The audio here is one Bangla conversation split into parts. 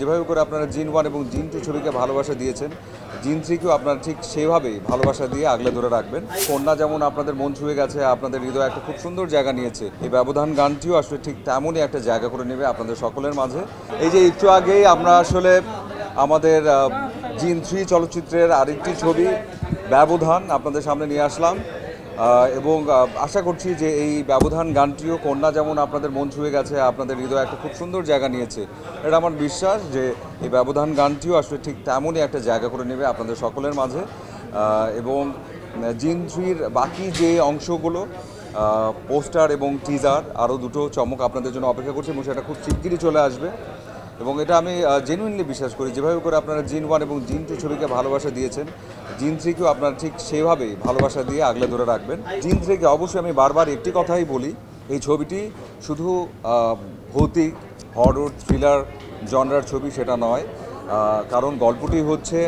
যেভাবে করে আপনারা জিন 1 এবং জিন 2 ছবিকে ভালোবাসা দিয়েছেন, জিন 3 কেও আপনারা ঠিক সেভাবেই ভালোবাসা দিয়ে আগলে ধরে রাখবেন। কন্যা যেমন আপনাদের মন ছুঁয়ে গেছে, আপনাদের হৃদয়ে একটা খুব সুন্দর জায়গা নিয়েছে, এই ব্যবধান গানটিও আসলে ঠিক তেমনই একটা জায়গা করে নেবে আপনাদের সকলের মাঝে। এই যে একটু আগেই আমরা আসলে আমাদের জিন 3 চলচ্চিত্রের আরেকটি ছবি ব্যবধান আপনাদের সামনে নিয়ে আসলাম এবং আশা করছি যে এই ব্যবধান গানটিও কন্যা যেমন আপনাদের মন ছুঁয়ে গেছে, আপনাদের হৃদয়ে একটা খুব সুন্দর জায়গা নিয়েছে, এটা আমার বিশ্বাস যে এই ব্যবধান গানটিও আসলে ঠিক তেমনই একটা জায়গা করে নেবে আপনাদের সকলের মাঝে। এবং জিন 3-র বাকি যে অংশগুলো পোস্টার এবং টিজার আরও দুটো চমক আপনাদের জন্য অপেক্ষা করছে এবং সেটা খুব শিগগিরই চলে আসবে। এবং এটা আমি জেনুইনলি বিশ্বাস করি, যেভাবে করে আপনারা জিন 1 এবং জিন 2 ছবিকে ভালোবাসা দিয়েছেন, জিন 3 কেও আপনারা ঠিক সেভাবেই ভালোবাসা দিয়ে আগলে ধরে রাখবেন। জিন 3 কে অবশ্যই আমি বারবার একটি কথাই বলি, এই ছবিটি শুধু ভৌতিক হরর থ্রিলার জনরার ছবি সেটা নয়, কারণ গল্পটি হচ্ছে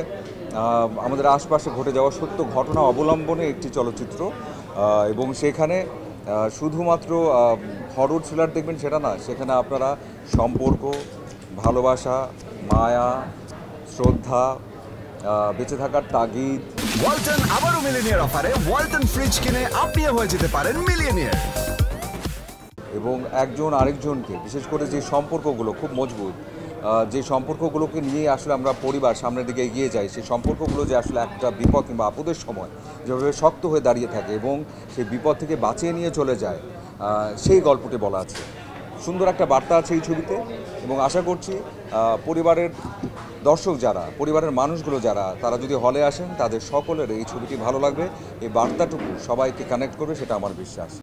আমাদের আশপাশে ঘটে যাওয়া সত্য ঘটনা অবলম্বনে একটি চলচ্চিত্র এবং সেখানে শুধুমাত্র হরর থ্রিলার দেখবেন সেটা না, সেখানে আপনারা সম্পর্ক, ভালোবাসা, মায়া, শ্রদ্ধা, বেঁচে থাকার তাগিদ। ওয়ালটন আবারও মিলিনিয়ার অফারে ওয়ালটন ফ্রিজ কিনে আপনিও হয়ে যেতে পারেন মিলিয়নিয়ার। এবং একজন আরেকজনকে, বিশেষ করে যে সম্পর্কগুলো খুব মজবুত, যে সম্পর্কগুলোকে নিয়ে আসলে আমরা পরিবার সামনের দিকে এগিয়ে যাই, সেই সম্পর্কগুলো যে আসলে একটা বিপদ কিংবা আপদের সময় যেভাবে শক্ত হয়ে দাঁড়িয়ে থাকে এবং সেই বিপদ থেকে বাঁচিয়ে নিয়ে চলে যায়, সেই গল্পটি বলা আছে। সুন্দর একটা বার্তা আছে এই ছবিতে এবং আশা করছি পরিবারের দর্শক যারা, পরিবারের মানুষগুলো যারা, তারা যদি হলে আসেন তাদের সকলের এই ছবিটি ভালো লাগবে, এই বার্তাটুকু সবাইকে কানেক্ট করবে, সেটা আমার বিশ্বাস।